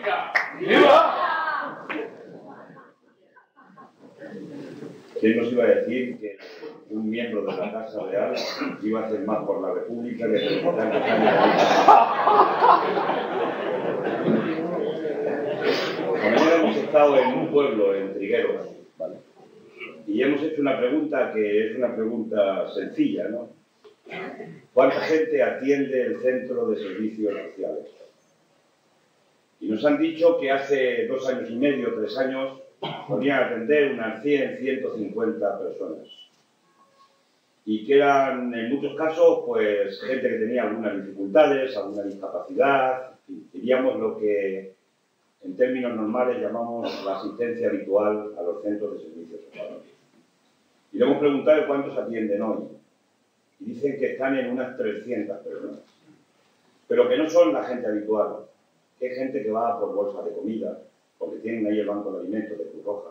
República! ¡Viva! ¿Quién nos iba a decir que un miembro de la Casa Real iba a hacer más por la República que por los tantos años de vida? Mañana hemos estado en un pueblo, en Trigueros, ¿vale? Y hemos hecho una pregunta que es una pregunta sencilla, ¿no? ¿Cuánta gente atiende el Centro de Servicios Sociales? Y nos han dicho que hace 2 años y medio, 3 años, podían atender unas 100, 150 personas. Y que eran, en muchos casos, pues, gente que tenía algunas dificultades, alguna discapacidad, diríamos lo que en términos normales llamamos la asistencia habitual a los centros de servicios sociales. Y le hemos preguntado cuántos atienden hoy. Y dicen que están en unas 300 personas. Pero que no son la gente habitual, que hay gente que va por bolsa de comida, porque tienen ahí el banco de alimentos de Cruz Roja.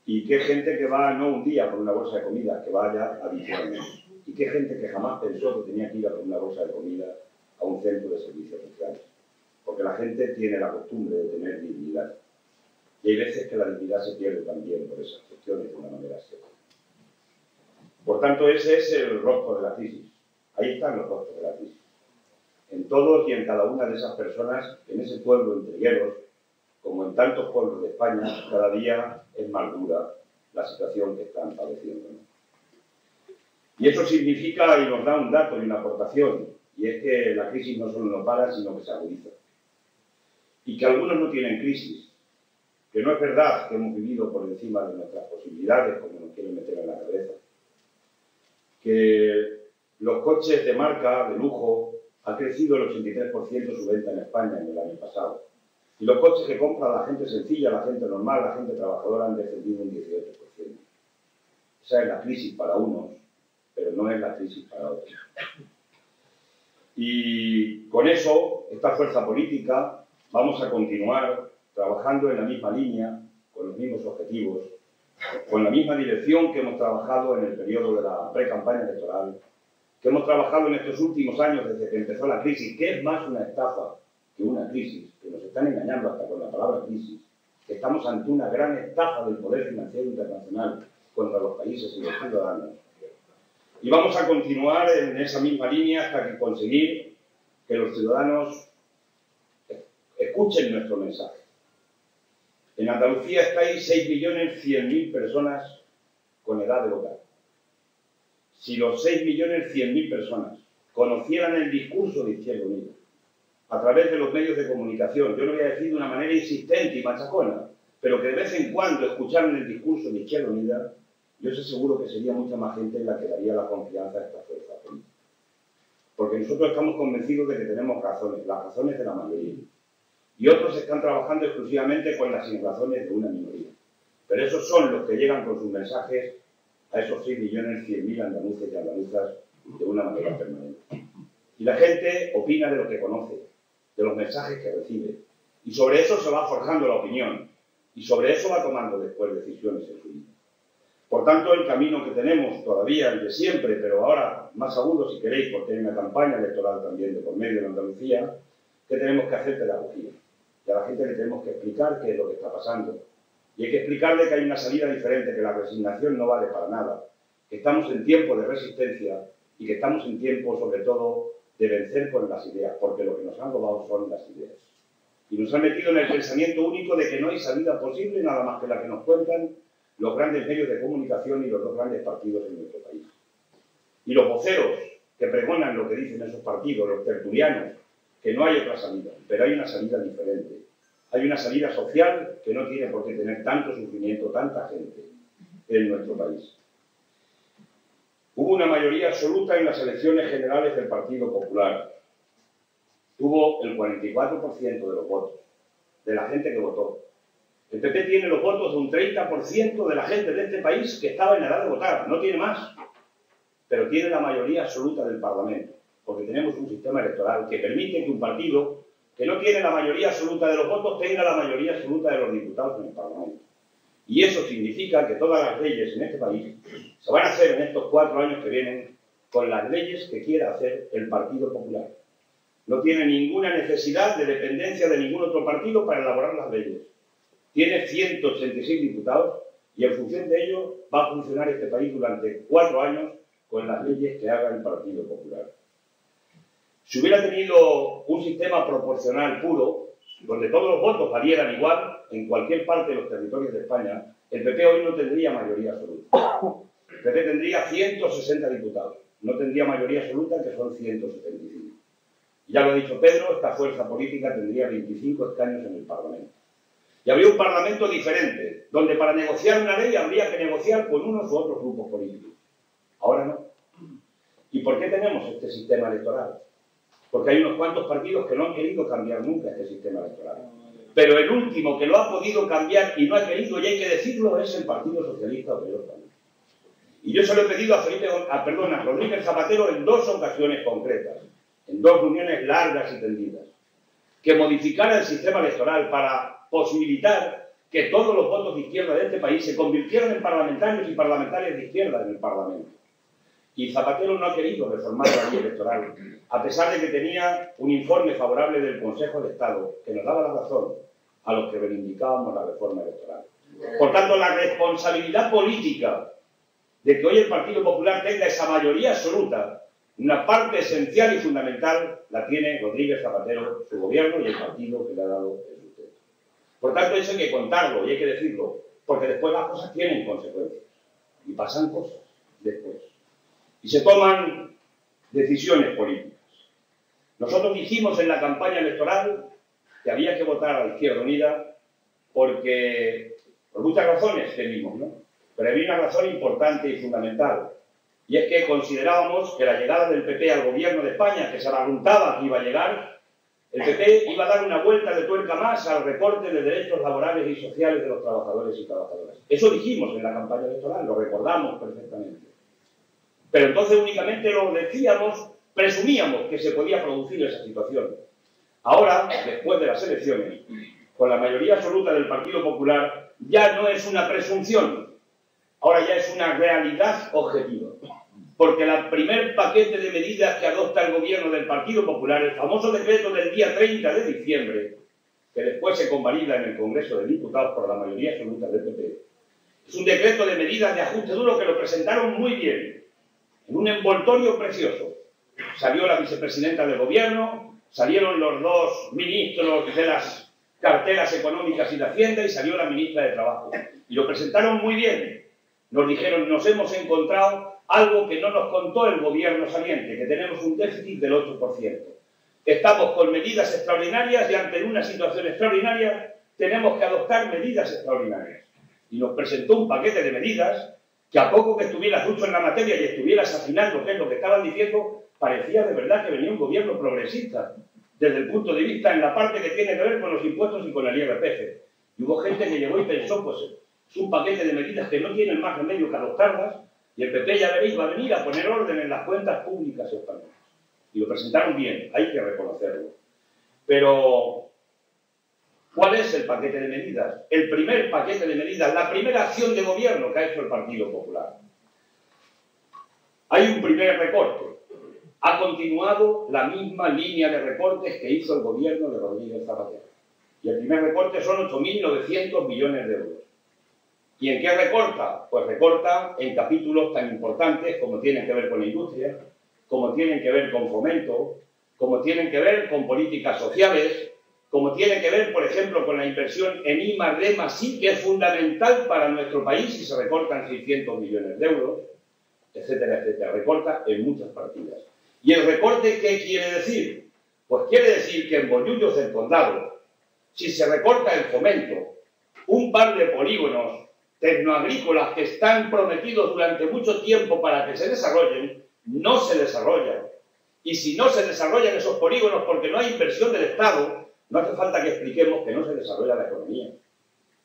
Y que hay gente que va no un día por una bolsa de comida, que vaya habitualmente. Y que hay gente que jamás pensó que tenía que ir a por una bolsa de comida a un centro de servicios sociales. Porque la gente tiene la costumbre de tener dignidad. Y hay veces que la dignidad se pierde también por esas cuestiones de una manera seria. Por tanto, ese es el rostro de la crisis. Ahí están los rostros de la crisis. En todos y en cada una de esas personas, en ese pueblo, en Trigueros, como en tantos pueblos de España, cada día es más dura la situación que están padeciendo, ¿no? Y eso significa, y nos da un dato y una aportación, y es que la crisis no solo no para, sino que se agudiza. Y que algunos no tienen crisis, que no es verdad que hemos vivido por encima de nuestras posibilidades, como nos quieren meter en la cabeza. Que los coches de marca, de lujo, ha crecido el 83% su venta en España en el año pasado. Y los coches que compra la gente sencilla, la gente normal, la gente trabajadora han descendido un 18%. Esa es la crisis para unos, pero no es la crisis para otros. Y con eso, esta fuerza política, vamos a continuar trabajando en la misma línea, con los mismos objetivos, con la misma dirección que hemos trabajado en el periodo de la pre-campaña electoral, que hemos trabajado en estos últimos años desde que empezó la crisis, que es más una estafa que una crisis, que nos están engañando hasta con la palabra crisis, que estamos ante una gran estafa del poder financiero internacional contra los países y los ciudadanos. Y vamos a continuar en esa misma línea hasta que conseguir que los ciudadanos escuchen nuestro mensaje. En Andalucía estáis 6.100.000 personas con edad de votar. Si los 6.100.000 personas conocieran el discurso de Izquierda Unida a través de los medios de comunicación, yo lo voy a decir de una manera insistente y machacona, pero que de vez en cuando escucharan el discurso de Izquierda Unida, yo estoy seguro que sería mucha más gente la que daría la confianza a esta fuerza política. Porque nosotros estamos convencidos de que tenemos razones, las razones de la mayoría. Y otros están trabajando exclusivamente con las razones de una minoría. Pero esos son los que llegan con sus mensajes a esos 6.100.000 andaluces y andaluzas de una manera permanente. Y la gente opina de lo que conoce, de los mensajes que recibe. Y sobre eso se va forjando la opinión. Y sobre eso va tomando después decisiones en su vida. Por tanto, el camino que tenemos todavía, el de siempre, pero ahora más agudo si queréis, porque hay una campaña electoral también de por medio en Andalucía, que tenemos que hacer pedagogía. Y a la gente le tenemos que explicar qué es lo que está pasando. Y hay que explicarle que hay una salida diferente, que la resignación no vale para nada, que estamos en tiempo de resistencia y que estamos en tiempo, sobre todo, de vencer con las ideas, porque lo que nos han robado son las ideas. Y nos han metido en el pensamiento único de que no hay salida posible, nada más que la que nos cuentan los grandes medios de comunicación y los 2 grandes partidos en nuestro país. Y los voceros que pregonan lo que dicen esos partidos, los tertulianos, que no hay otra salida, pero hay una salida diferente. Hay una salida social que no tiene por qué tener tanto sufrimiento, tanta gente en nuestro país. Hubo una mayoría absoluta en las elecciones generales del Partido Popular. Tuvo el 44% de los votos, de la gente que votó. El PP tiene los votos de un 30% de la gente de este país que estaba en edad de votar, no tiene más. Pero tiene la mayoría absoluta del Parlamento, porque tenemos un sistema electoral que permite que un partido que no tiene la mayoría absoluta de los votos tenga la mayoría absoluta de los diputados en el Parlamento. Y eso significa que todas las leyes en este país se van a hacer en estos 4 años que vienen con las leyes que quiera hacer el Partido Popular. No tiene ninguna necesidad de dependencia de ningún otro partido para elaborar las leyes. Tiene 186 diputados y en función de ello va a funcionar este país durante 4 años con las leyes que haga el Partido Popular. Si hubiera tenido un sistema proporcional puro, donde todos los votos valieran igual en cualquier parte de los territorios de España, el PP hoy no tendría mayoría absoluta. El PP tendría 160 diputados, no tendría mayoría absoluta, que son 175. Y ya lo ha dicho Pedro, esta fuerza política tendría 25 escaños en el Parlamento. Y habría un Parlamento diferente, donde para negociar una ley habría que negociar con unos u otros grupos políticos. Ahora no. ¿Y por qué tenemos este sistema electoral? Porque hay unos cuantos partidos que no han querido cambiar nunca este sistema electoral. Pero el último que lo ha podido cambiar y no ha querido, y hay que decirlo, es el Partido Socialista Obrero Español. Y yo se lo he pedido a Rodríguez Zapatero en 2 ocasiones concretas, en 2 reuniones largas y tendidas, que modificara el sistema electoral para posibilitar que todos los votos de izquierda de este país se convirtieran en parlamentarios y parlamentarias de izquierda en el Parlamento. Y Zapatero no ha querido reformar la ley electoral, a pesar de que tenía un informe favorable del Consejo de Estado que nos daba la razón a los que reivindicábamos la reforma electoral. Por tanto, la responsabilidad política de que hoy el Partido Popular tenga esa mayoría absoluta, una parte esencial y fundamental, la tiene Rodríguez Zapatero, su gobierno y el partido que le ha dado el sustento. Por tanto, eso hay que contarlo y hay que decirlo, porque después las cosas tienen consecuencias y pasan cosas después. Y se toman decisiones políticas. Nosotros dijimos en la campaña electoral que había que votar a la Izquierda Unida porque, por muchas razones que vimos, ¿no? Pero había una razón importante y fundamental, y es que considerábamos que la llegada del PP al gobierno de España, que se abarruntaba que iba a llegar, el PP iba a dar una vuelta de tuerca más al recorte de derechos laborales y sociales de los trabajadores y trabajadoras. Eso dijimos en la campaña electoral, lo recordamos perfectamente. Pero entonces únicamente lo decíamos, presumíamos que se podía producir esa situación. Ahora, después de las elecciones, con la mayoría absoluta del Partido Popular, ya no es una presunción, ahora ya es una realidad objetiva. Porque el primer paquete de medidas que adopta el gobierno del Partido Popular, el famoso decreto del día 30 de diciembre, que después se convalida en el Congreso de Diputados por la mayoría absoluta del PP, es un decreto de medidas de ajuste duro que lo presentaron muy bien, en un envoltorio precioso. Salió la vicepresidenta del gobierno, salieron los 2 ministros de las carteras económicas y de Hacienda y salió la ministra de Trabajo. Y lo presentaron muy bien. Nos dijeron, nos hemos encontrado algo que no nos contó el gobierno saliente, que tenemos un déficit del 8%. Estamos con medidas extraordinarias y ante una situación extraordinaria tenemos que adoptar medidas extraordinarias. Y nos presentó un paquete de medidas que a poco que estuvieras mucho en la materia y estuvieras afinando qué es lo que estaban diciendo, parecía de verdad que venía un gobierno progresista, desde el punto de vista en la parte que tiene que ver con los impuestos y con el IRPF. Y hubo gente que llegó y pensó, pues es un paquete de medidas que no tienen más remedio que adoptarlas, y el PP, ya veréis, va a venir a poner orden en las cuentas públicas españolas. Y lo presentaron bien, hay que reconocerlo. Pero, ¿cuál es el paquete de medidas? El primer paquete de medidas, la primera acción de gobierno que ha hecho el Partido Popular. Hay un primer recorte. Ha continuado la misma línea de recortes que hizo el gobierno de Rodríguez Zapatero. Y el primer recorte son 8.900 millones de euros. ¿Y en qué recorta? Pues recorta en capítulos tan importantes como tienen que ver con la industria, como tienen que ver con fomento, como tienen que ver con políticas sociales, como tiene que ver, por ejemplo, con la inversión en I+D+I, que es fundamental para nuestro país y se recortan 600 millones de euros, etcétera, etcétera. Recorta en muchas partidas. ¿Y el recorte qué quiere decir? Pues quiere decir que en Bollullos del Condado, si se recorta el fomento, un par de polígonos tecnoagrícolas que están prometidos durante mucho tiempo para que se desarrollen, no se desarrollan. Y si no se desarrollan esos polígonos porque no hay inversión del Estado, no hace falta que expliquemos que no se desarrolla la economía.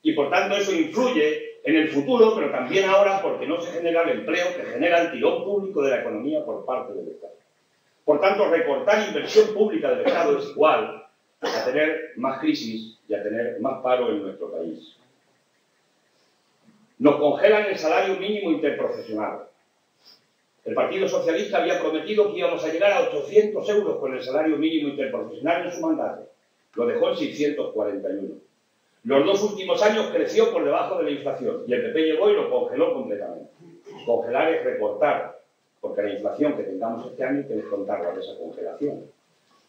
Y por tanto eso influye en el futuro, pero también ahora porque no se genera el empleo que genera el tirón público de la economía por parte del Estado. Por tanto, recortar inversión pública del Estado es igual a tener más crisis y a tener más paro en nuestro país. Nos congelan el salario mínimo interprofesional. El Partido Socialista había prometido que íbamos a llegar a 800 euros con el salario mínimo interprofesional en su mandato. Lo dejó en 641. Los 2 últimos años creció por debajo de la inflación y el PP llegó y lo congeló completamente. Congelar es recortar, porque la inflación que tengamos este año hay que descontarla de esa congelación.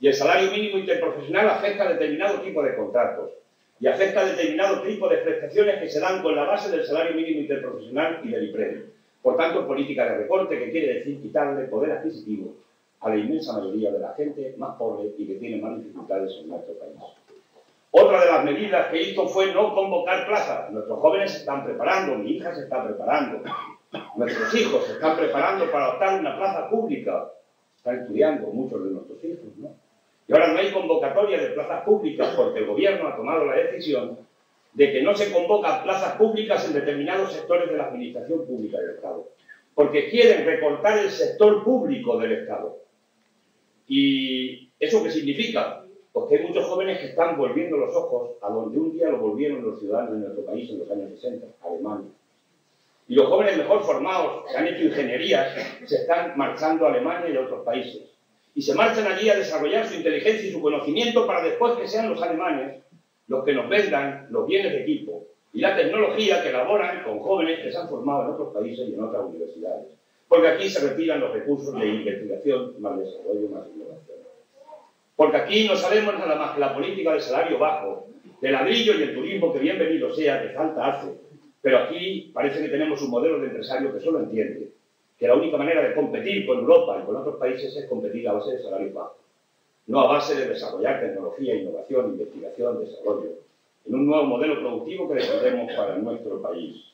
Y el salario mínimo interprofesional afecta a determinado tipo de contratos y afecta a determinado tipo de prestaciones que se dan con la base del salario mínimo interprofesional y del IPREMI. Por tanto, política de recorte, que quiere decir quitarle poder adquisitivo a la inmensa mayoría de la gente más pobre y que tiene más dificultades en nuestro país. Otra de las medidas que hizo fue no convocar plazas. Nuestros jóvenes se están preparando, mi hija se está preparando, nuestros hijos se están preparando para optar una plaza pública. Están estudiando muchos de nuestros hijos, ¿no? Y ahora no hay convocatoria de plazas públicas porque el gobierno ha tomado la decisión de que no se convocan plazas públicas en determinados sectores de la administración pública del Estado, porque quieren recortar el sector público del Estado. ¿Y eso qué significa? Pues que hay muchos jóvenes que están volviendo los ojos a donde un día lo volvieron los ciudadanos de nuestro país en los años 60, Alemania. Y los jóvenes mejor formados, que han hecho ingenierías, se están marchando a Alemania y a otros países. Y se marchan allí a desarrollar su inteligencia y su conocimiento para después que sean los alemanes los que nos vendan los bienes de equipo y la tecnología que elaboran con jóvenes que se han formado en otros países y en otras universidades. Porque aquí se retiran los recursos de investigación, más desarrollo, más innovación. Porque aquí no sabemos nada más que la política del salario bajo, del ladrillo y el turismo, que bienvenido sea, que falta hace. Pero aquí parece que tenemos un modelo de empresario que solo entiende que la única manera de competir con Europa y con otros países es competir a base de salarios bajos, no a base de desarrollar tecnología, innovación, investigación, desarrollo, en un nuevo modelo productivo que defendemos para nuestro país.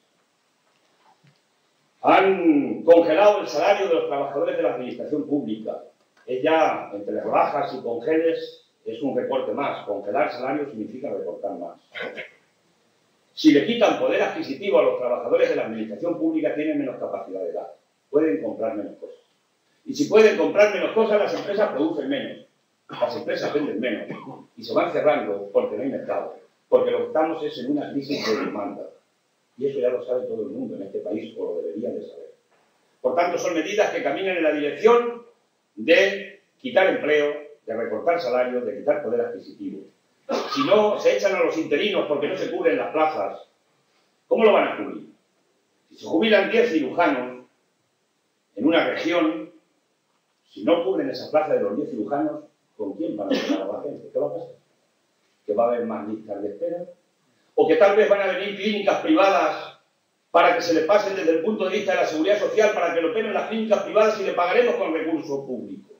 Han congelado el salario de los trabajadores de la administración pública. Es ya, entre rebajas y congeles, es un recorte más. Congelar salarios significa recortar más. Si le quitan poder adquisitivo a los trabajadores de la administración pública, tienen menos capacidad de dar. Pueden comprar menos cosas. Y si pueden comprar menos cosas, las empresas producen menos. Las empresas venden menos. Y se van cerrando porque no hay mercado. Porque lo que estamos es en una crisis de demanda. Y eso ya lo sabe todo el mundo en este país, o lo deberían de saber. Por tanto, son medidas que caminan en la dirección de quitar empleo, de recortar salarios, de quitar poder adquisitivo. Si no se echan a los interinos porque no se cubren las plazas, ¿cómo lo van a cubrir? Si se jubilan 10 cirujanos en una región, si no cubren esa plaza de los 10 cirujanos, ¿con quién van a pagar a la gente? ¿Qué va a pasar? ¿Que va a haber más listas de espera? ¿O que tal vez van a venir clínicas privadas para que se le pasen desde el punto de vista de la seguridad social, para que lo operen las clínicas privadas y le pagaremos con recursos públicos?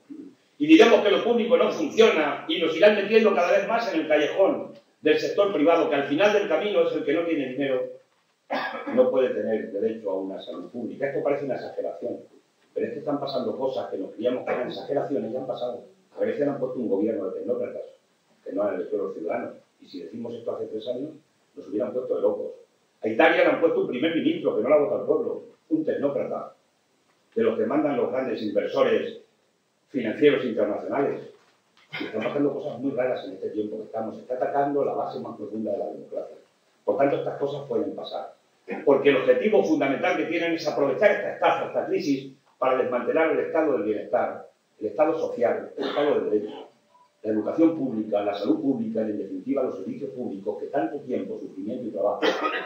Y diremos que lo público no funciona y nos irán metiendo cada vez más en el callejón del sector privado, que al final del camino es el que no tiene dinero, no puede tener derecho a una salud pública. Esto parece una exageración, pero es que están pasando cosas que nos creíamos que eran exageraciones y han pasado. A Grecia le han puesto un gobierno de tecnócratas que no han elegido los ciudadanos. Y si decimos esto hace 3 años, nos hubieran puesto de locos. A Italia le han puesto un primer ministro que no la vota el pueblo, un tecnócrata, de los que mandan los grandes inversores financieros internacionales. Y están pasando cosas muy raras en este tiempo que estamos. Se está atacando la base más profunda de la democracia. Por tanto, estas cosas pueden pasar. Porque el objetivo fundamental que tienen es aprovechar esta estafa, esta crisis, para desmantelar el estado del bienestar, el estado social, el estado de derecho, la educación pública, la salud pública y, en definitiva, los servicios públicos que tanto tiempo, sufrimiento y trabajo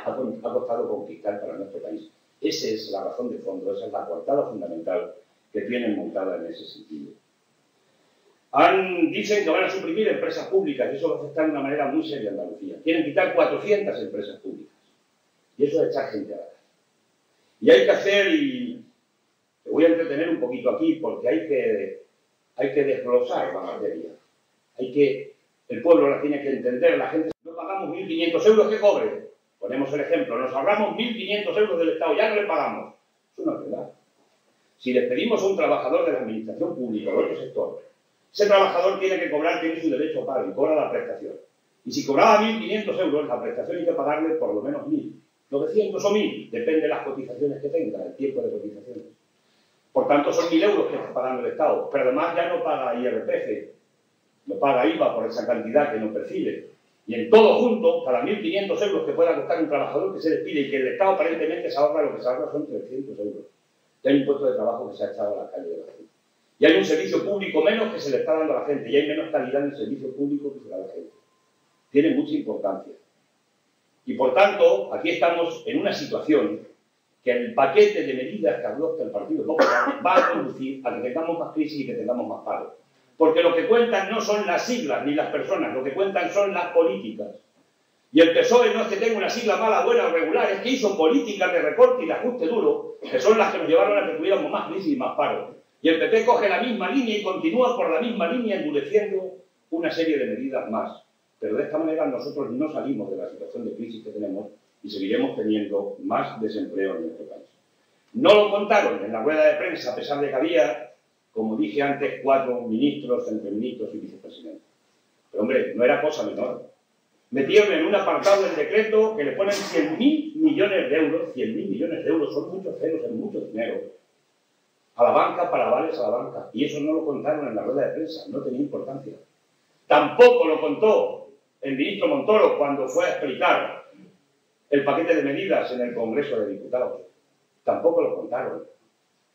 ha costado conquistar para nuestro país. Esa es la razón de fondo, esa es la coartada fundamental que tienen montada en ese sentido. Dicen que van a suprimir empresas públicas y eso va a afectar de una manera muy seria a Andalucía. Quieren quitar 400 empresas públicas. Y eso es echar gente a la calle. Y hay que hacer, y te voy a entretener un poquito aquí, porque hay que desglosar la materia. El pueblo la tiene que entender, la gente. No pagamos 1.500 euros que cobre. Ponemos el ejemplo, nos ahorramos 1.500 euros del Estado, ya no le pagamos. Eso no es verdad. Si despedimos a un trabajador de la administración pública o de otro sector, ese trabajador tiene que cobrar, tiene su derecho a pago y cobra la prestación. Y si cobraba 1.500 euros, la prestación hay que pagarle por lo menos 1.000. 900 o 1.000, depende de las cotizaciones que tenga, el tiempo de cotizaciones. Por tanto, son 1.000 euros que está pagando el Estado. Pero además ya no paga IRPF, no paga IVA por esa cantidad que no percibe. Y en todo junto, cada 1.500 euros que pueda costar un trabajador que se despide y que el Estado aparentemente se ahorra, lo que se ahorra son 300 euros. y hay un puesto de trabajo que se ha echado a la calle de la gente. Y hay un servicio público menos que se le está dando a la gente, y hay menos calidad en el servicio público que se le da a la gente. Tiene mucha importancia. Y por tanto, aquí estamos en una situación que el paquete de medidas que adopta el Partido Popular va a conducir a que tengamos más crisis y que tengamos más paro. Porque lo que cuentan no son las siglas ni las personas, lo que cuentan son las políticas. Y el PSOE no es que tenga una sigla mala, buena o regular, es que hizo políticas de recorte y de ajuste duro, que son las que nos llevaron a que tuviéramos más crisis y más paro. Y el PP coge la misma línea y continúa por la misma línea endureciendo una serie de medidas más. Pero de esta manera nosotros no salimos de la situación de crisis que tenemos y seguiremos teniendo más desempleo en nuestro país. No lo contaron en la rueda de prensa, a pesar de que había, como dije antes, 4 ministros, entre ministros y vicepresidentes. Pero hombre, no era cosa menor. Metieron en un apartado del decreto que le ponen 100.000 millones de euros, 100.000 millones de euros, son muchos ceros, es mucho dinero, a la banca, para avales a la banca. Y eso no lo contaron en la rueda de prensa, no tenía importancia. Tampoco lo contó el ministro Montoro cuando fue a explicar el paquete de medidas en el Congreso de Diputados. Tampoco lo contaron.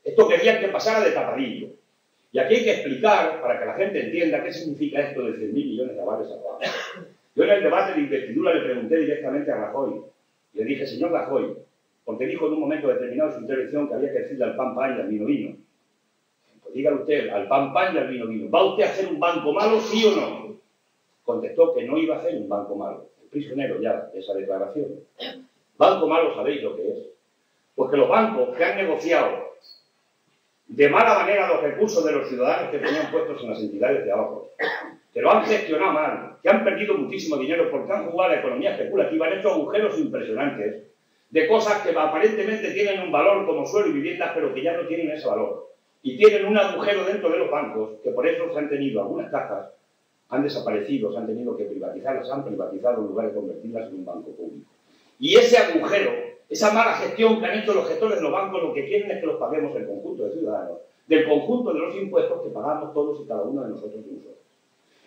Esto querían que pasara de tapadillo. Y aquí hay que explicar, para que la gente entienda, qué significa esto de 100.000 millones de avales a la banca. Yo en el debate de investidura le pregunté directamente a Rajoy. Y le dije, señor Rajoy, porque dijo en un momento determinado en su intervención que había que decirle al pan pan y al vino vino. Pues dígale usted, al pan pan y al vino vino, ¿va usted a hacer un banco malo, sí o no? Contestó que no iba a hacer un banco malo. El prisionero ya de esa declaración. Banco malo, ¿sabéis lo que es? Pues que los bancos que han negociado de mala manera los recursos de los ciudadanos que tenían puestos en las entidades de ahorros, que lo han gestionado mal, que han perdido muchísimo dinero porque han jugado a la economía especulativa, han hecho agujeros impresionantes de cosas que aparentemente tienen un valor como suelo y viviendas, pero que ya no tienen ese valor. Y tienen un agujero dentro de los bancos, que por eso se han tenido algunas cajas, han desaparecido, se han tenido que privatizarlas, han privatizado en lugar de convertirlas en un banco público. Y ese agujero, esa mala gestión que han hecho los gestores de los bancos, lo que quieren es que los paguemos el conjunto de ciudadanos, del conjunto de los impuestos que pagamos todos y cada uno de nosotros y nosotros.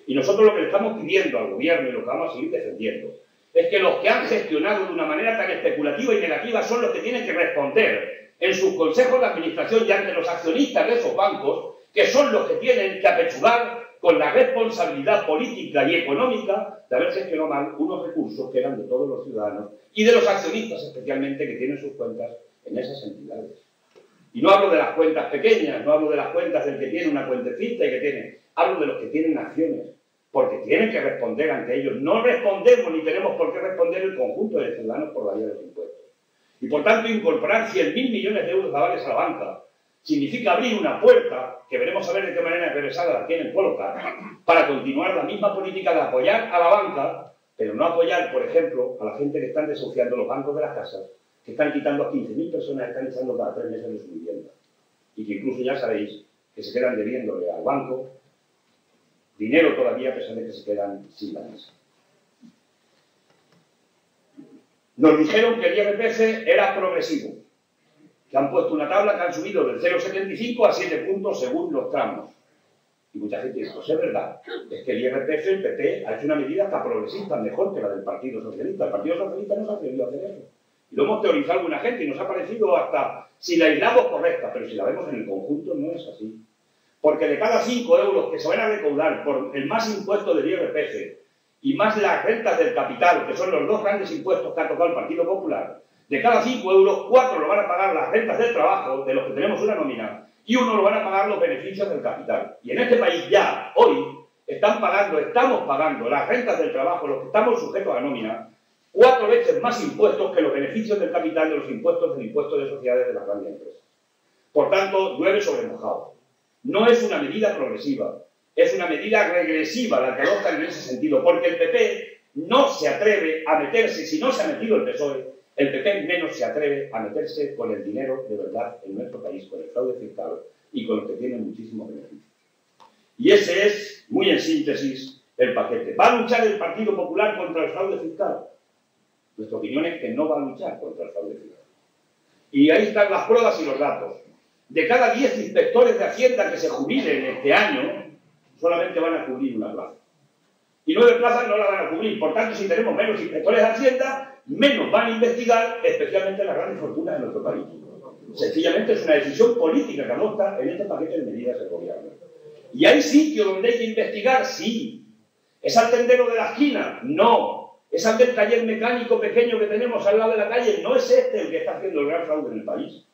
Y nosotros lo que le estamos pidiendo al gobierno y lo que vamos a seguir defendiendo es que los que han gestionado de una manera tan especulativa y negativa son los que tienen que responder en sus consejos de administración y ante los accionistas de esos bancos, que son los que tienen que apechugar con la responsabilidad política y económica de haber gestionado mal unos recursos que eran de todos los ciudadanos y de los accionistas especialmente que tienen sus cuentas en esas entidades. Y no hablo de las cuentas pequeñas, no hablo de las cuentas del que tiene una cuentecita y que tiene, hablo de los que tienen acciones, porque tienen que responder ante ellos. No respondemos ni tenemos por qué responder el conjunto de ciudadanos por la vía de los impuestos. Y por tanto incorporar 100.000 millones de euros de avales a la banca significa abrir una puerta, que veremos a ver de qué manera regresada la quieren colocar, para continuar la misma política de apoyar a la banca, pero no apoyar, por ejemplo, a la gente que están desahuciando los bancos de las casas, que están quitando a 15.000 personas, que están echando cada 3 meses de su vivienda. Y que incluso ya sabéis que se quedan debiéndole al banco dinero todavía, a pesar de que se quedan sin la casa. Nos dijeron que el IRPF era progresivo, que han puesto una tabla que han subido del 0,75 a 7 puntos según los tramos. Y mucha gente dice, pues es verdad, es que el IRPF, el PP, ha hecho una medida hasta progresista, mejor que la del Partido Socialista. El Partido Socialista no se ha atrevido a hacer eso. Y lo hemos teorizado alguna gente y nos ha parecido hasta, si la aislamos, correcta, pero si la vemos en el conjunto no es así. Porque de cada 5 euros que se van a recaudar por el más impuesto del IRPF y más las rentas del capital, que son los 2 grandes impuestos que ha tocado el Partido Popular, de cada 5 euros, 4 lo van a pagar las rentas del trabajo, de los que tenemos una nómina, y 1 lo van a pagar los beneficios del capital. Y en este país ya, hoy, estamos pagando las rentas del trabajo, los que estamos sujetos a nómina, 4 veces más impuestos que los beneficios del capital de los impuestos del impuesto de sociedades de las grandes empresas. Por tanto, llueve sobre mojado. No es una medida progresiva, es una medida regresiva la que adoptan en ese sentido, porque el PP no se atreve a meterse, si no se ha metido el PSOE, el PP menos se atreve a meterse con el dinero de verdad en nuestro país, con el fraude fiscal y con los que tienen muchísimos beneficios. Y ese es, muy en síntesis, el paquete. ¿Va a luchar el Partido Popular contra el fraude fiscal? Nuestra opinión es que no va a luchar contra el fraude fiscal. Y ahí están las pruebas y los datos. De cada 10 inspectores de Hacienda que se jubilen este año, solamente van a cubrir una plaza. Y 9 plazas no la van a cubrir. Por tanto, si tenemos menos inspectores de Hacienda, menos van a investigar, especialmente las grandes fortunas de nuestro país. Sencillamente es una decisión política que adopta en este paquete de medidas del gobierno. ¿Y hay sitios donde hay que investigar? Sí. ¿Es al tendero de la esquina? No. ¿Es al del taller mecánico pequeño que tenemos al lado de la calle? No es este el que está haciendo el gran fraude en el país.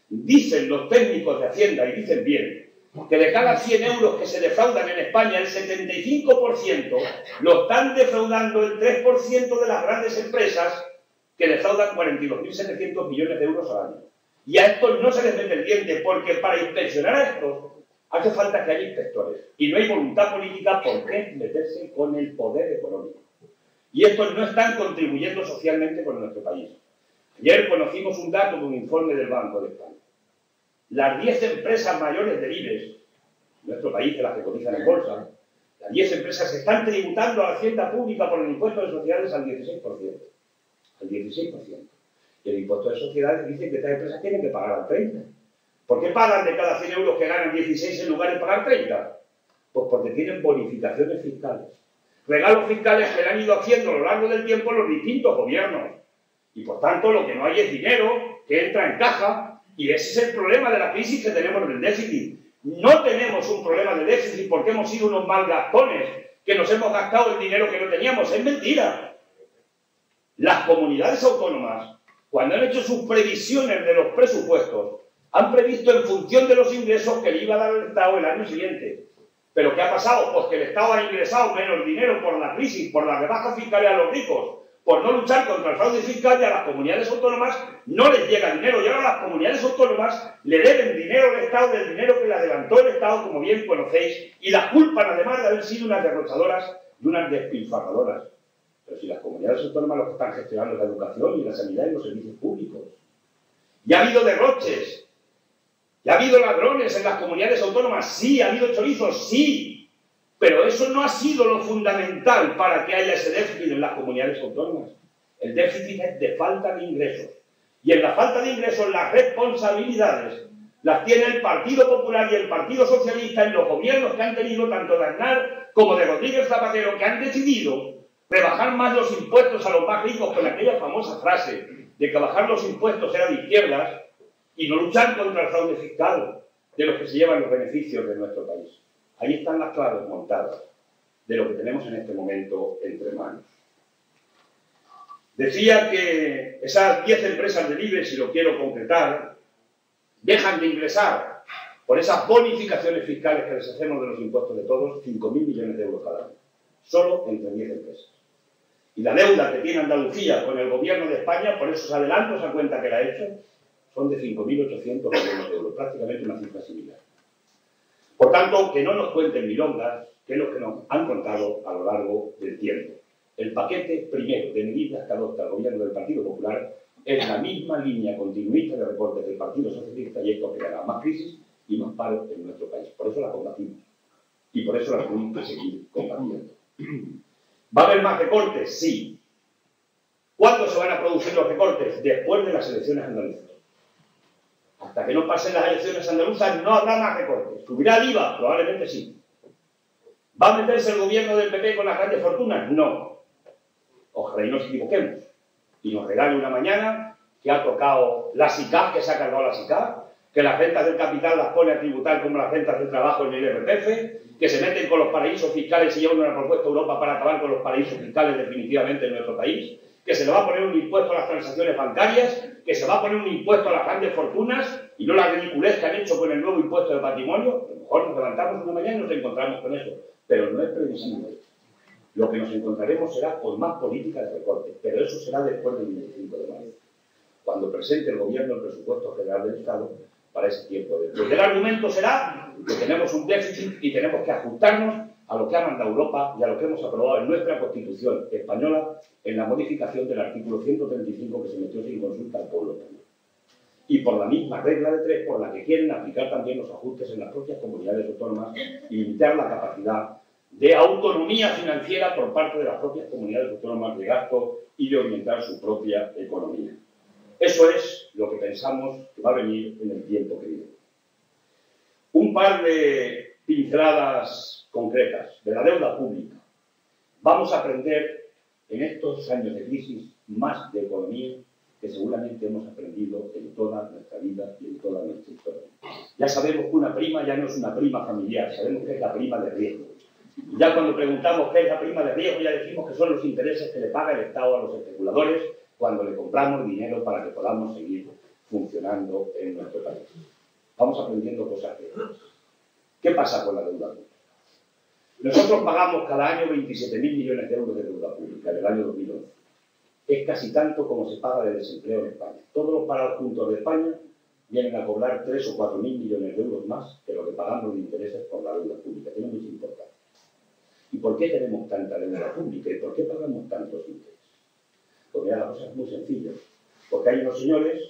Dicen los técnicos de Hacienda, y dicen bien, que de cada 100 euros que se defraudan en España, el 75% lo están defraudando el 3% de las grandes empresas que defraudan 42.700 millones de euros al año. Y a estos no se les mete el diente, porque para inspeccionar a estos hace falta que haya inspectores. Y no hay voluntad política por qué meterse con el poder económico. Y estos no están contribuyendo socialmente con nuestro país. Ayer conocimos un dato de un informe del Banco de España. Las 10 empresas mayores del IBEX, nuestro país, de las que cotizan en bolsa, las 10 empresas están tributando a la hacienda pública por el impuesto de sociedades al 16%. Al 16%. Y el impuesto de sociedades dice que estas empresas tienen que pagar al 30%. ¿Por qué pagan de cada 100 euros que ganan 16 en lugar de pagar 30? Pues porque tienen bonificaciones fiscales. Regalos fiscales que le han ido haciendo a lo largo del tiempo los distintos gobiernos. Y por tanto lo que no hay es dinero que entra en caja, y ese es el problema de la crisis que tenemos en el déficit. No tenemos un problema de déficit porque hemos sido unos malgastones que nos hemos gastado el dinero que no teníamos. Es mentira. Las comunidades autónomas, cuando han hecho sus previsiones de los presupuestos, han previsto en función de los ingresos que le iba a dar el Estado el año siguiente. ¿Pero qué ha pasado? Pues que el Estado ha ingresado menos dinero por la crisis, por la rebaja fiscal a los ricos, por no luchar contra el fraude fiscal, y a las comunidades autónomas no les llega dinero. Y ahora las comunidades autónomas le deben dinero al Estado del dinero que le adelantó el Estado, como bien conocéis, y las culpan además de haber sido unas derrochadoras y unas despilfarradoras. Pero si las comunidades autónomas lo que están gestionando es la educación y la sanidad y los servicios públicos. Y ha habido derroches. ¿Y ha habido ladrones en las comunidades autónomas? Sí. ¿Ha habido chorizos? Sí. Pero eso no ha sido lo fundamental para que haya ese déficit en las comunidades autónomas. El déficit es de falta de ingresos. Y en la falta de ingresos las responsabilidades las tiene el Partido Popular y el Partido Socialista en los gobiernos que han tenido tanto de Aznar como de Rodríguez Zapatero, que han decidido rebajar más los impuestos a los más ricos con aquella famosa frase de que bajar los impuestos era de izquierdas, y no luchar contra el fraude fiscal de los que se llevan los beneficios de nuestro país. Ahí están las claves montadas de lo que tenemos en este momento entre manos. Decía que esas 10 empresas del IBEX, si lo quiero concretar, dejan de ingresar por esas bonificaciones fiscales que les hacemos de los impuestos de todos, 5.000 millones de euros cada año. Solo entre 10 empresas. Y la deuda que tiene Andalucía con el gobierno de España, por esos adelantos a cuenta que la ha hecho, son de 5.800 millones de euros, prácticamente una cifra similar. Por tanto, que no nos cuenten milongas, que es lo que nos han contado a lo largo del tiempo. El paquete primero de medidas que adopta el gobierno del Partido Popular es la misma línea continuista de recortes del Partido Socialista, y esto creará más crisis y más paro en nuestro país. Por eso la combatimos. Y por eso la tenemos que seguir combatiendo. ¿Va a haber más recortes? Sí. ¿Cuándo se van a producir los recortes? Después de las elecciones andaluzas. Hasta que no pasen las elecciones andaluzas no habrá más recortes. ¿Subirá el IVA? Probablemente sí. ¿Va a meterse el gobierno del PP con las grandes fortunas? No. Ojalá y nos equivoquemos. Y nos regale una mañana que ha tocado la SICAF, que se ha cargado la SICAF, que las rentas del capital las pone a tributar como las rentas del trabajo en el IRPF, que se meten con los paraísos fiscales y llevan una propuesta a Europa para acabar con los paraísos fiscales definitivamente en nuestro país, que se le va a poner un impuesto a las transacciones bancarias, que se va a poner un impuesto a las grandes fortunas, y no la ridiculez que han hecho con el nuevo impuesto de patrimonio. A lo mejor nos levantamos una mañana y nos encontramos con eso, pero no es previsible. Lo que nos encontraremos será con más política de recorte, pero eso será después del 25 de mayo, cuando presente el gobierno el presupuesto general del Estado para ese tiempo. Después del argumento será que tenemos un déficit y tenemos que ajustarnos a lo que ha mandado Europa y a lo que hemos aprobado en nuestra Constitución española en la modificación del artículo 135 que se metió sin consulta al pueblo español. Y por la misma regla de 3 por la que quieren aplicar también los ajustes en las propias comunidades autónomas y limitar la capacidad de autonomía financiera por parte de las propias comunidades autónomas de gasto y de orientar su propia economía. Eso es lo que pensamos que va a venir en el tiempo que viene. Un par de pinceladas concretas de la deuda pública. Vamos a aprender en estos años de crisis más de economía que que seguramente hemos aprendido en toda nuestra vida y en toda nuestra historia. Ya sabemos que una prima ya no es una prima familiar, sabemos que es la prima de riesgo. Y ya cuando preguntamos qué es la prima de riesgo, ya decimos que son los intereses que le paga el Estado a los especuladores cuando le compramos dinero para que podamos seguir funcionando en nuestro país. Vamos aprendiendo cosas de ellas. ¿Qué pasa con la deuda pública? Nosotros pagamos cada año 27.000 millones de euros de deuda pública en el año 2011. Es casi tanto como se paga de desempleo en España. Todos los parados juntos de España vienen a cobrar 3 o 4.000 millones de euros más que lo que pagamos de intereses por la deuda pública. Tiene mucha importancia. ¿Y por qué tenemos tanta deuda pública? ¿Y por qué pagamos tantos intereses? Pues mira, la cosa es muy sencilla. Porque hay unos señores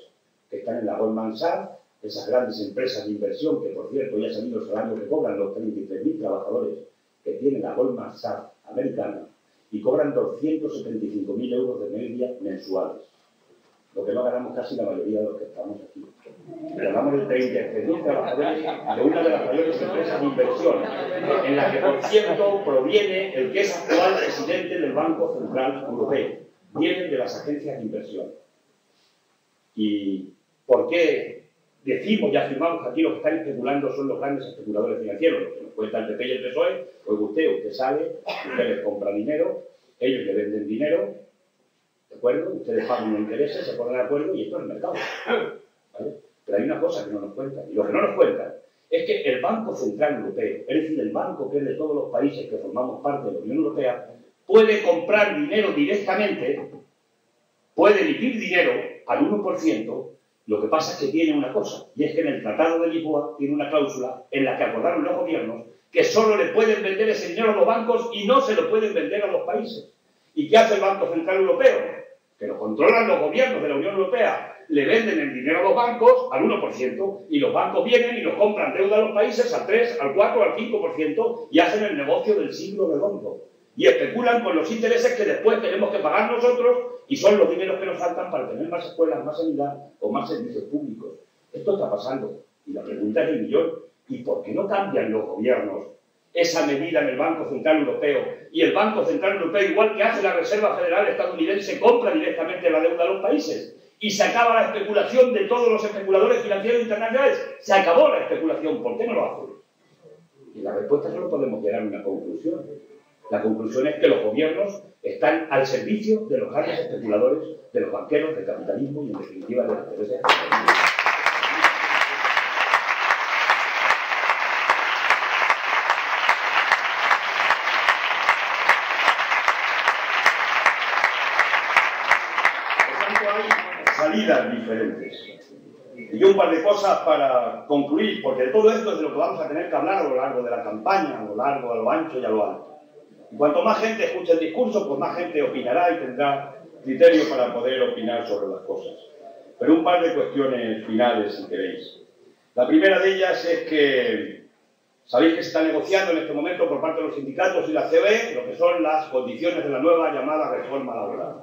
que están en la Goldman Sachs, esas grandes empresas de inversión, que por cierto ya saben los salarios que cobran los 33.000 trabajadores que tiene la Goldman Sachs americana, y cobran 275.000 euros de media mensuales, lo que no ganamos casi la mayoría de los que estamos aquí. Hablamos de 33.000 trabajadores de una de las mayores empresas de inversión, en la que, por cierto, proviene el que es actual presidente del Banco Central Europeo. Vienen de las agencias de inversión. ¿Y por qué decimos y afirmamos que aquí los que están especulando son los grandes especuladores financieros? Los que nos cuenta el PP y el PSOE, pues usted sale, usted les compra dinero, ellos le venden dinero, ¿de acuerdo? Ustedes pagan los intereses, se ponen de acuerdo y esto es el mercado, ¿vale? Pero hay una cosa que no nos cuentan, y lo que no nos cuentan es que el Banco Central Europeo, es decir, el banco que es de todos los países que formamos parte de la Unión Europea, puede comprar dinero directamente, puede emitir dinero al 1%. Lo que pasa es que tiene una cosa, y es que en el Tratado de Lisboa tiene una cláusula en la que acordaron los gobiernos que solo le pueden vender ese dinero a los bancos y no se lo pueden vender a los países. ¿Y qué hace el Banco Central Europeo? Que lo controlan los gobiernos de la Unión Europea. Le venden el dinero a los bancos al 1% y los bancos vienen y nos compran deuda a los países al 3, al 4, al 5% y hacen el negocio del siglo redondo. Y especulan con los intereses que después tenemos que pagar nosotros y son los dineros que nos faltan para tener más escuelas, más sanidad o más servicios públicos. Esto está pasando. Y la pregunta es el millón. ¿Y por qué no cambian los gobiernos esa medida en el Banco Central Europeo? Y el Banco Central Europeo, igual que hace la Reserva Federal estadounidense, compra directamente la deuda a los países. Y se acaba la especulación de todos los especuladores financieros internacionales. Se acabó la especulación. ¿Por qué no lo hacen? Y la respuesta solo podemos llegar a una conclusión. La conclusión es que los gobiernos están al servicio de los grandes especuladores, de los banqueros, del capitalismo y, en definitiva, de los intereses económicos. Por tanto, hay salidas diferentes. Y un par de cosas para concluir, porque de todo esto es de lo que vamos a tener que hablar a lo largo de la campaña, a lo largo, a lo ancho y a lo alto. Y cuanto más gente escuche el discurso, pues más gente opinará y tendrá criterio para poder opinar sobre las cosas. Pero un par de cuestiones finales, si queréis. La primera de ellas es que sabéis que se está negociando en este momento por parte de los sindicatos y la COE lo que son las condiciones de la nueva llamada reforma laboral.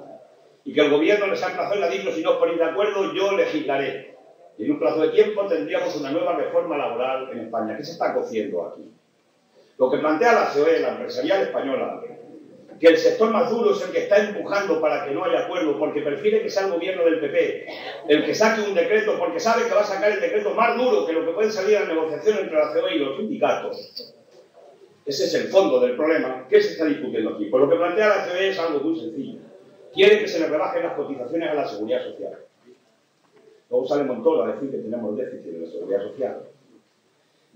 Y que el gobierno les ha emplazado y le ha dicho, si no os ponéis de acuerdo, yo legislaré. Y en un plazo de tiempo tendríamos una nueva reforma laboral en España. ¿Qué se está cociendo aquí? Lo que plantea la COE, la empresarial española, que el sector más duro es el que está empujando para que no haya acuerdo, porque prefiere que sea el gobierno del PP el que saque un decreto, porque sabe que va a sacar el decreto más duro que lo que puede salir a la negociación entre la COE y los sindicatos. Ese es el fondo del problema. ¿Qué se está discutiendo aquí? Pues lo que plantea la COE es algo muy sencillo. Quiere que se le rebajen las cotizaciones a la seguridad social. Luego sale Montoro a decir que tenemos déficit de la seguridad social.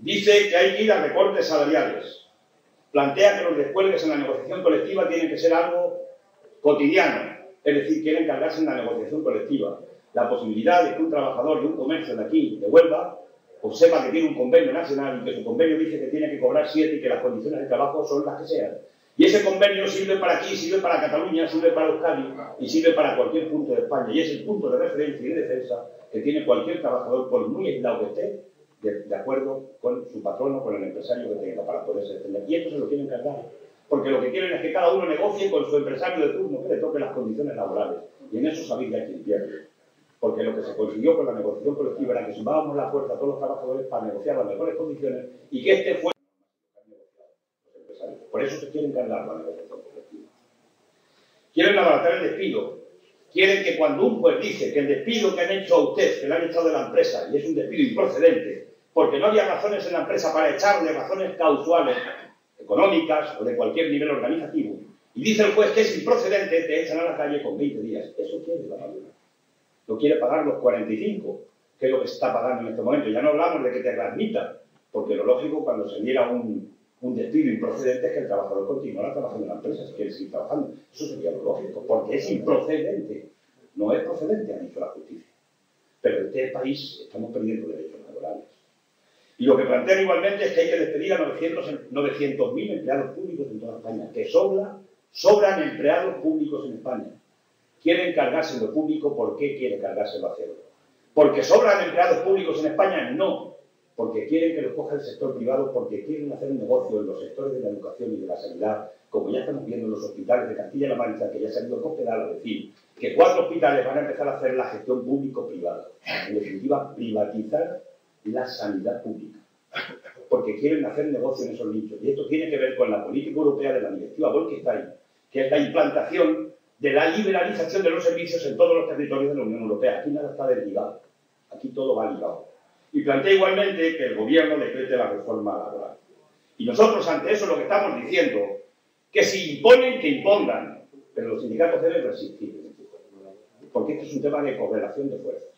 Dice que hay que ir a recortes salariales. Plantea que los descuelgues en la negociación colectiva tienen que ser algo cotidiano. Es decir, quieren cargarse en la negociación colectiva la posibilidad de que un trabajador de un comercio de aquí, de Huelva, pues sepa que tiene un convenio nacional y que su convenio dice que tiene que cobrar 7 y que las condiciones de trabajo son las que sean. Y ese convenio sirve para aquí, sirve para Cataluña, sirve para Euskadi y sirve para cualquier punto de España. Y es el punto de referencia y de defensa que tiene cualquier trabajador, por muy aislado que esté, de acuerdo con su patrono, con el empresario que tenga para poderse defender. Y esto se lo quieren cargar. Porque lo que quieren es que cada uno negocie con su empresario de turno que le toque las condiciones laborales. Y en eso sabéis que hay quien pierde. Porque lo que se consiguió con la negociación colectiva era que sumábamos la fuerza a todos los trabajadores para negociar las mejores condiciones y que este fuera los empresarios. Por eso se quieren cargar la negociación colectiva. Quieren abaratar el despido. quieren que cuando un juez dice que el despido que han hecho a usted, que le han echado de la empresa, y es un despido improcedente, porque no había razones en la empresa para echarle, razones causales, económicas o de cualquier nivel organizativo, y dice el juez que es improcedente, te echan a la calle con 20 días. Eso quiere la mayoría. No quiere pagar los 45, que es lo que se está pagando en este momento. Ya no hablamos de que te readmitan, porque lo lógico cuando se diera un despido improcedente es que el trabajador continuara trabajando en la empresa, si quiere seguir trabajando. Eso sería lo lógico, porque es improcedente. No es procedente, ha dicho la justicia. Pero en este país estamos perdiendo derechos laborales. Y lo que plantean igualmente es que hay que despedir a 900.000 empleados públicos en toda España, que sobran empleados públicos en España. Quieren cargarse lo público. ¿Por qué quieren cargarse lo acero? ¿Porque sobran empleados públicos en España? No. Porque quieren que los coja el sector privado, porque quieren hacer un negocio en los sectores de la educación y de la sanidad, como ya estamos viendo en los hospitales de Castilla-La Mancha, que ya se han ido Cospedal a decir que 4 hospitales van a empezar a hacer la gestión público-privada. En definitiva, privatizar la sanidad pública. Porque quieren hacer negocio en esos nichos. Y esto tiene que ver con la política europea de la directiva Bolkestein, que es la implantación de la liberalización de los servicios en todos los territorios de la Unión Europea. Aquí nada está desligado. Aquí todo va ligado. Y plantea igualmente que el gobierno decrete la reforma laboral. Y nosotros ante eso lo que estamos diciendo, que si imponen, que impongan, pero los sindicatos deben resistir. Porque esto es un tema de correlación de fuerzas.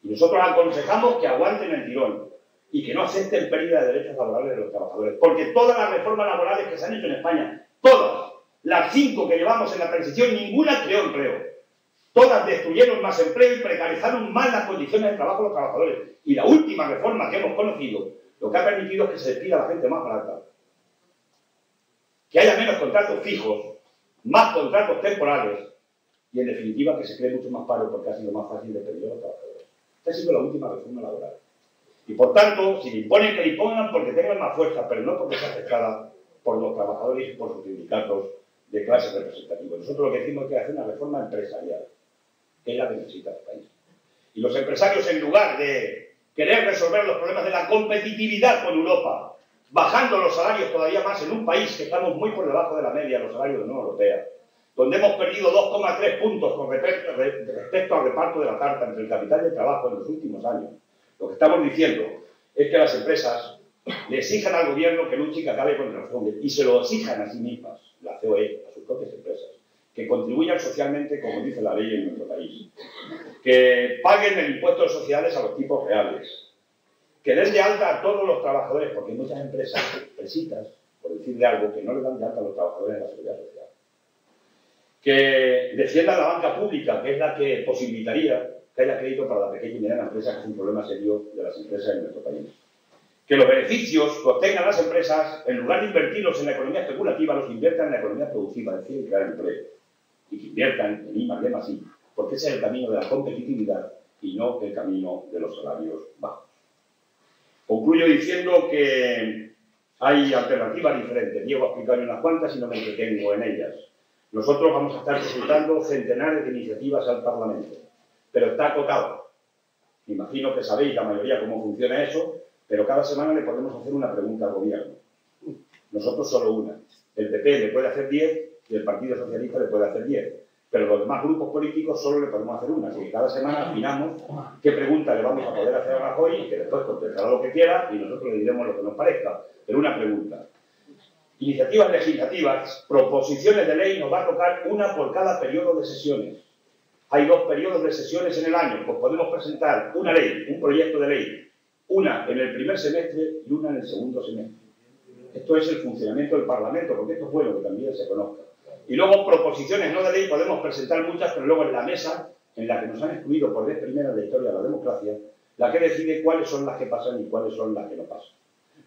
Y nosotros aconsejamos que aguanten el tirón y que no acepten pérdida de derechos laborales de los trabajadores. Porque todas las reformas laborales que se han hecho en España, todas, las 5 que llevamos en la transición, ninguna creó empleo. Todas destruyeron más empleo y precarizaron más las condiciones de trabajo de los trabajadores. Y la última reforma que hemos conocido, lo que ha permitido es que se despida a la gente más barata. Que haya menos contratos fijos, más contratos temporales y, en definitiva, que se cree mucho más paro porque ha sido más fácil despedir a los trabajadores. Esta ha sido la última reforma laboral. Y, por tanto, si le imponen, que le impongan porque tengan más fuerza, pero no porque sea aceptada por los trabajadores y por sus sindicatos de clases representativas. Nosotros lo que decimos es que hacer una reforma empresarial, que es la que necesita el país. Y los empresarios, en lugar de querer resolver los problemas de la competitividad con Europa, bajando los salarios todavía más en un país que estamos muy por debajo de la media de los salarios de la Unión Europea, donde hemos perdido 2,3 puntos con respecto al reparto de la tarta entre el capital y el trabajo en los últimos años. Lo que estamos diciendo es que las empresas le exijan al gobierno que luche y que acabe con el fraude, y se lo exijan a sí mismas, la COE, a sus propias empresas, que contribuyan socialmente, como dice la ley en nuestro país, que paguen el impuesto de sociedades a los tipos reales, que den de alta a todos los trabajadores, porque hay muchas empresas presitas, por decirle algo, que no le dan de alta a los trabajadores en la seguridad social, que defiendan la banca pública, que es la que posibilitaría que haya crédito para la pequeña y mediana empresa, que es un problema serio de las empresas en nuestro país. Que los beneficios que obtengan las empresas, en lugar de invertirlos en la economía especulativa, los inviertan en la economía productiva, es decir, en crear empleo. Y que inviertan en I+D+I, porque ese es el camino de la competitividad y no el camino de los salarios bajos. Concluyo diciendo que hay alternativas diferentes. Diego ha explicado unas cuantas y no me entretengo en ellas. Nosotros vamos a estar presentando centenares de iniciativas al Parlamento, pero está acotado. Me imagino que sabéis la mayoría cómo funciona eso, pero cada semana le podemos hacer una pregunta al gobierno. Nosotros solo una. El PP le puede hacer 10 y el Partido Socialista le puede hacer 10. Pero los demás grupos políticos solo le podemos hacer una. Así que cada semana afinamos qué pregunta le vamos a poder hacer a Rajoy y que después contestará lo que quiera y nosotros le diremos lo que nos parezca. Pero una pregunta. Iniciativas legislativas, proposiciones de ley, nos va a tocar una por cada periodo de sesiones. Hay 2 periodos de sesiones en el año, pues podemos presentar una ley, un proyecto de ley, una en el primer semestre y una en el segundo semestre. Esto es el funcionamiento del Parlamento, porque esto es bueno que también se conozca. Y luego proposiciones no de ley podemos presentar muchas, pero luego en la mesa, en la que nos han excluido por vez primera en la historia de la democracia, la que decide cuáles son las que pasan y cuáles son las que no pasan.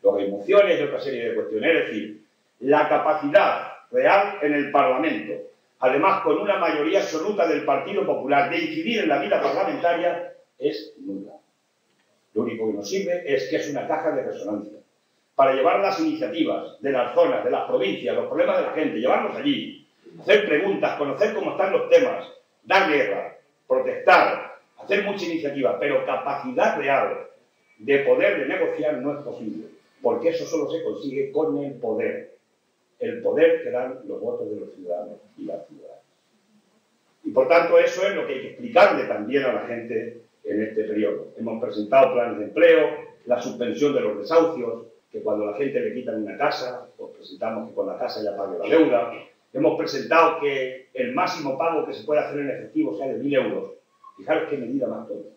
Luego hay mociones y otra serie de cuestiones, es decir, la capacidad real en el Parlamento, además con una mayoría absoluta del Partido Popular, de incidir en la vida parlamentaria, es nula. Lo único que nos sirve es que es una caja de resonancia para llevar las iniciativas de las zonas, de las provincias, los problemas de la gente, llevarlos allí, hacer preguntas, conocer cómo están los temas, dar guerra, protestar, hacer mucha iniciativa, pero capacidad real de poder de negociar no es posible, porque eso solo se consigue con el poder que dan los votos de los ciudadanos y las ciudadanas. Y por tanto eso es lo que hay que explicarle también a la gente en este periodo. Hemos presentado planes de empleo, la suspensión de los desahucios, que cuando la gente le quitan una casa, pues presentamos que con la casa ya pague la deuda. Hemos presentado que el máximo pago que se puede hacer en efectivo sea de 1.000 euros. Fijaros qué medida más tonta.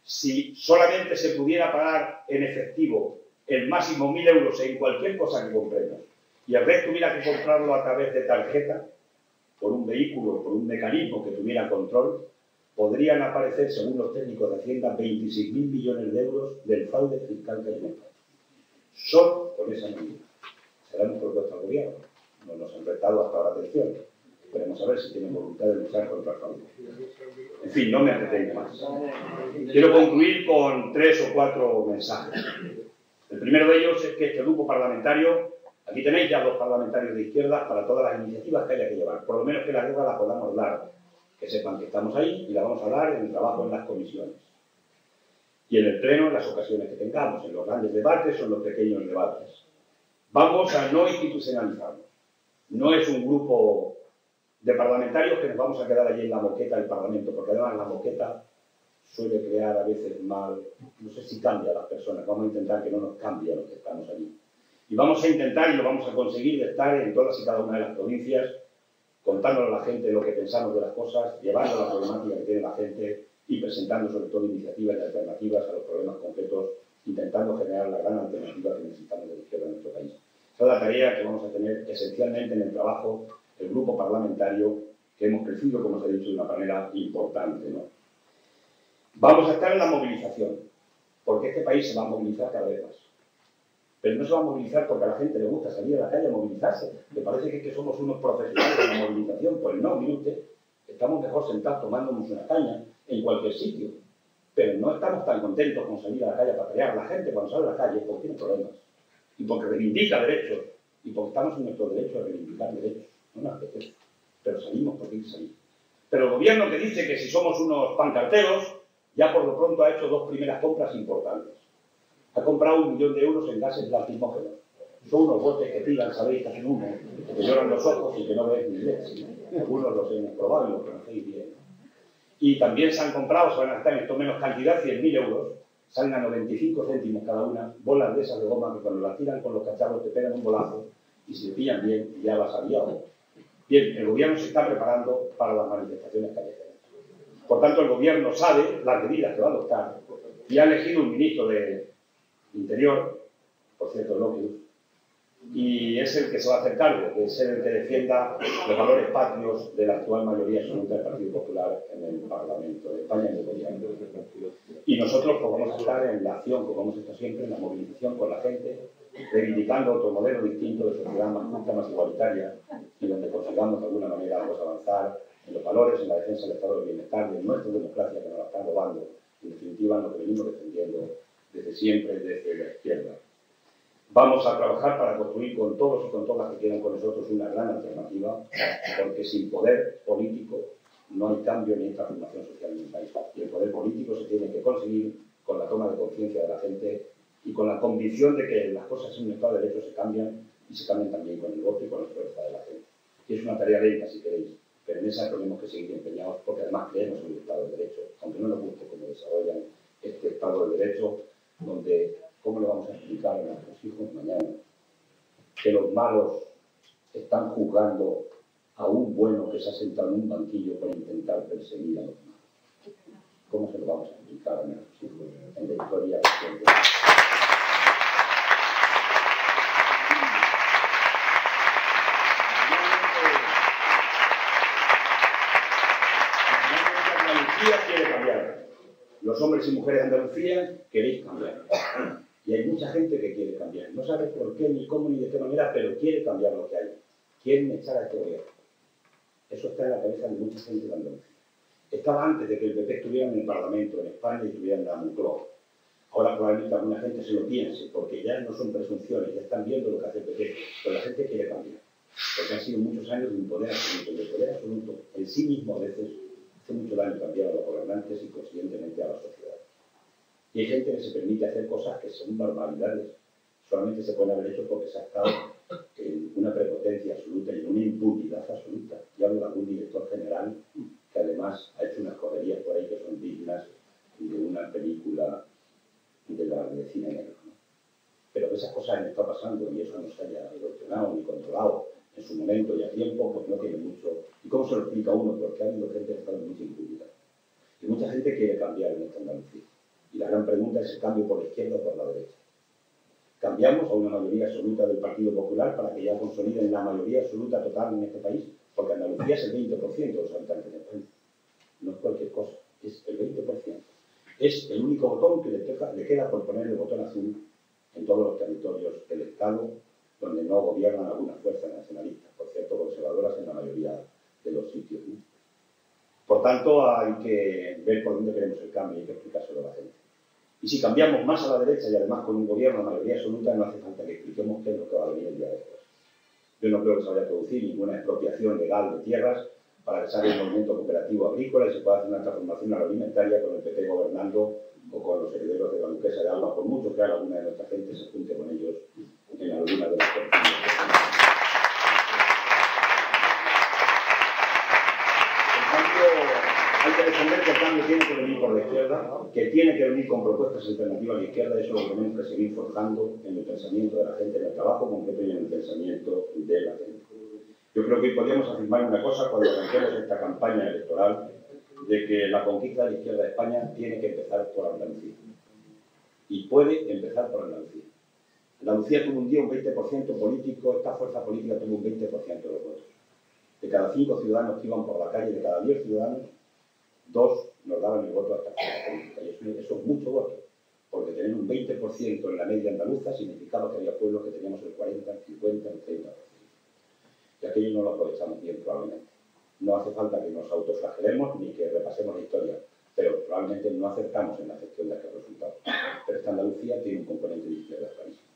Si solamente se pudiera pagar en efectivo el máximo 1.000 euros en cualquier cosa que compremos y el resto hubiera que comprarlo a través de tarjeta, por un vehículo, por un mecanismo que tuviera control, podrían aparecer, según los técnicos de Hacienda, 26.000 millones de euros del fraude fiscal que hay en el país. Solo con esa medida. Se la hemos propuesto al gobierno. No nos han prestado hasta ahora atención. Esperemos a ver si tienen voluntad de luchar contra el fraude. En fin, no me entretengo más. Quiero concluir con 3 o 4 mensajes. El primero de ellos es que este grupo parlamentario, aquí tenéis ya 2 parlamentarios de izquierda para todas las iniciativas que haya que llevar. Por lo menos que la guerra la podamos dar. Que sepan que estamos ahí y la vamos a dar en el trabajo en las comisiones. Y en el pleno en las ocasiones que tengamos, en los grandes debates o en los pequeños debates. Vamos a no institucionalizarnos. No es un grupo de parlamentarios que nos vamos a quedar allí en la moqueta del Parlamento, porque además la moqueta suele crear a veces mal, no sé si cambia a las personas, vamos a intentar que no nos cambie a los que estamos allí. Y vamos a intentar, y lo vamos a conseguir, de estar en todas y cada una de las provincias, contándole a la gente lo que pensamos de las cosas, llevando la problemática que tiene la gente y presentando sobre todo iniciativas y alternativas a los problemas concretos, intentando generar la gran alternativa que necesitamos de la izquierda en nuestro país. Esa es la tarea que vamos a tener esencialmente en el trabajo del grupo parlamentario, que hemos crecido, como os he dicho, de una manera importante, ¿no? Vamos a estar en la movilización, porque este país se va a movilizar cada vez más. Pero no se va a movilizar porque a la gente le gusta salir a la calle a movilizarse. Le parece que es que somos unos profesionales de la movilización. Pues no, mire usted, estamos mejor sentados tomándonos una caña en cualquier sitio. Pero no estamos tan contentos con salir a la calle a patear. La gente cuando sale a la calle porque tiene problemas. Y porque reivindica derechos. Y porque estamos en nuestro derecho a reivindicar derechos. No nos apetece. Pero salimos porque hay que salir. Pero el gobierno que dice que si somos unos pancarteros, ya por lo pronto ha hecho 2 primeras compras importantes. Ha comprado 1 millón de euros en gases lacrimógenos. Son unos botes que tiran, sabéis, que hacen humo, que te lloran los ojos y que no ves ni leche. Algunos los hemos probado y los conocéis bien. Y también se han comprado, se van a gastar en esto menos cantidad, 100.000 euros, salen a 95 céntimos cada una, bolas de esas de goma que cuando las tiran con los cacharros te pegan un bolazo y si te pillan bien ya las ha liado. Bien, el gobierno se está preparando para las manifestaciones callejeras. Por tanto, el gobierno sabe las medidas que va a adoptar y ha elegido un ministro de Interior, por cierto, López, y es el que se va a hacer cargo de ser el que defienda los valores patrios de la actual mayoría absoluta del Partido Popular en el Parlamento de España y en el gobierno. Y nosotros pues, vamos a estar en la acción, como hemos estado siempre, en la movilización con la gente, reivindicando otro modelo distinto de sociedad más justa, más igualitaria, y donde consigamos de alguna manera pues, avanzar en los valores, en la defensa del estado del bienestar, de nuestra democracia que nos la están robando, en definitiva, en lo que venimos defendiendo desde siempre, desde la izquierda. Vamos a trabajar para construir con todos y con todas las que quieran con nosotros una gran alternativa, porque sin poder político no hay cambio ni hay transformación social en el país. Y el poder político se tiene que conseguir con la toma de conciencia de la gente y con la convicción de que las cosas en un Estado de Derecho se cambian y se cambian también con el voto y con la fuerza de la gente. Y es una tarea lenta, si queréis, pero en esa tenemos que seguir empeñados porque además creemos en el Estado de Derecho, aunque no nos guste cómo desarrollan este Estado de Derecho, donde, ¿cómo le vamos a explicar a nuestros hijos mañana que los malos están juzgando a un bueno que se ha sentado en un banquillo para intentar perseguir a los malos? ¿Cómo se lo vamos a explicar a nuestros hijos en la historia reciente? Andalucía quiere cambiar. Los hombres y mujeres de Andalucía queréis cambiar. Y hay mucha gente que quiere cambiar. No sabe por qué, ni cómo, ni de qué manera, pero quiere cambiar lo que hay. Quieren echar a este gobierno. Eso está en la cabeza de mucha gente de Andalucía. Estaba antes de que el PP estuviera en el Parlamento, en España, y estuviera en la Moncloa. Ahora probablemente alguna gente se lo piense, porque ya no son presunciones, ya están viendo lo que hace el PP. Pero la gente quiere cambiar. Porque han sido muchos años de un poder absoluto. Y el poder absoluto en sí mismo a veces hace mucho daño cambiar a los gobernantes y consiguientemente a la sociedad. Y hay gente que se permite hacer cosas que son barbaridades. Solamente se pueden haber hecho porque se ha estado en una prepotencia absoluta y en una impunidad absoluta. Y hablo de algún director general gestionado ni controlado en su momento y a tiempo, pues no tiene mucho. ¿Y cómo se lo explica uno? Porque ha habido gente que está en mucha impunidad. Y mucha gente quiere cambiar en esta Andalucía. Y la gran pregunta es el cambio por la izquierda o por la derecha. Cambiamos a una mayoría absoluta del Partido Popular para que ya consoliden la mayoría absoluta total en este país, porque Andalucía es el 20% de los habitantes de España. No es cualquier cosa, es el 20%. Es el único botón que le queda por poner el botón azul en todos los territorios del Estado donde no gobiernan algunas fuerzas nacionalistas, por cierto, conservadoras en la mayoría de los sitios, ¿no? Por tanto, hay que ver por dónde queremos el cambio y hay que explicárselo a la gente. Y si cambiamos más a la derecha y además con un gobierno de mayoría absoluta, no hace falta que expliquemos qué es lo que va a venir el día después. Yo no creo que se vaya a producir ninguna expropiación legal de tierras para que salga un movimiento cooperativo agrícola y se pueda hacer una transformación agroalimentaria con el PP gobernando o con los herederos de la Duquesa de Alba, por mucho que alguna de nuestra gente se junte con ellos en alguna de las cortinas. Hay que defender que el cambio tiene que venir por la izquierda, que tiene que venir con propuestas alternativas a la izquierda, eso lo tenemos que seguir forjando en el pensamiento de la gente, en el trabajo concreto y en el pensamiento de la gente. Yo creo que hoy podríamos afirmar una cosa cuando arranquemos esta campaña electoral, de que la conquista de la izquierda de España tiene que empezar por Andalucía. Y puede empezar por Andalucía. Andalucía tuvo un día un 20% político, esta fuerza política tuvo un 20% de los votos. De cada 5 ciudadanos que iban por la calle, de cada 10 ciudadanos, 2 nos daban el voto a esta fuerza política. Y eso es mucho voto, porque tener un 20% en la media andaluza significaba que había pueblos que teníamos el 40, el 50, el 30%. Y aquello no lo aprovechamos bien probablemente. No hace falta que nos autoflagelemos ni que repasemos la historia, pero probablemente no acertamos en la gestión de aquel resultado. Pero esta Andalucía tiene un componente de izquierda clarísimo.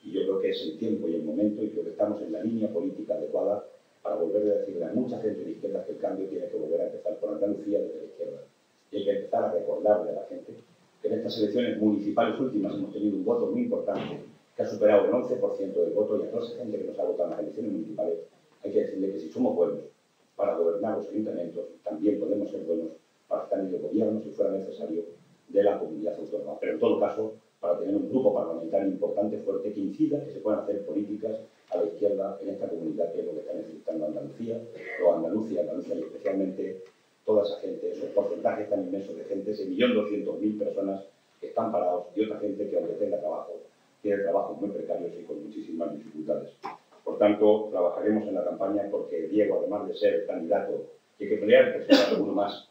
Y yo creo que es el tiempo y el momento, y creo que estamos en la línea política adecuada para volver a decirle a mucha gente de izquierda que el cambio tiene que volver a empezar por Andalucía desde la izquierda. Y hay que empezar a recordarle a la gente que en estas elecciones municipales últimas hemos tenido un voto muy importante que ha superado el 11% del voto, y a toda esa gente que nos ha votado en las elecciones municipales hay que decirle que si somos buenos para gobernar los ayuntamientos, también podemos ser buenos para estar en el gobierno si fuera necesario de la comunidad autónoma. Pero en todo caso, para tener un grupo parlamentario importante, fuerte, que incida que se puedan hacer políticas a la izquierda en esta comunidad, que es lo que está necesitando Andalucía, o Andalucía y especialmente toda esa gente, esos porcentajes tan inmensos de gente, ese 1.200.000 personas que están parados, y otra gente que aunque tenga trabajo, tiene trabajos muy precarios y con muchísimas dificultades. Por tanto, trabajaremos en la campaña porque Diego, además de ser el candidato, y hay que pelear por sacar alguno más,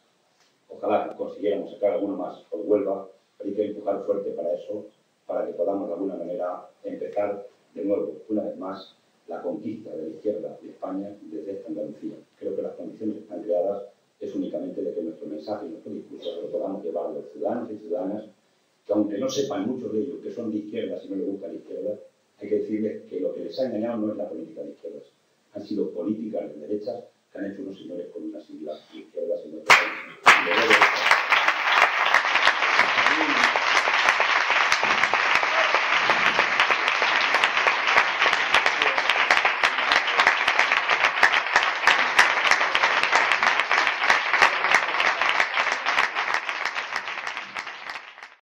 ojalá consiguiéramos sacar alguno más por Huelva, pero hay que empujar fuerte para eso, para que podamos de alguna manera empezar de nuevo, una vez más, la conquista de la izquierda de España desde esta Andalucía. Creo que las condiciones están creadas, es únicamente de que nuestro mensaje y nuestro discurso lo podamos llevar a los ciudadanos y ciudadanas, que aunque no sepan muchos de ellos que son de izquierda, si no les gusta la izquierda, hay que decirles que lo que les ha engañado no es la política de izquierdas, han sido políticas de derechas que han hecho unos señores con unas siglas de izquierdas en nuestro país.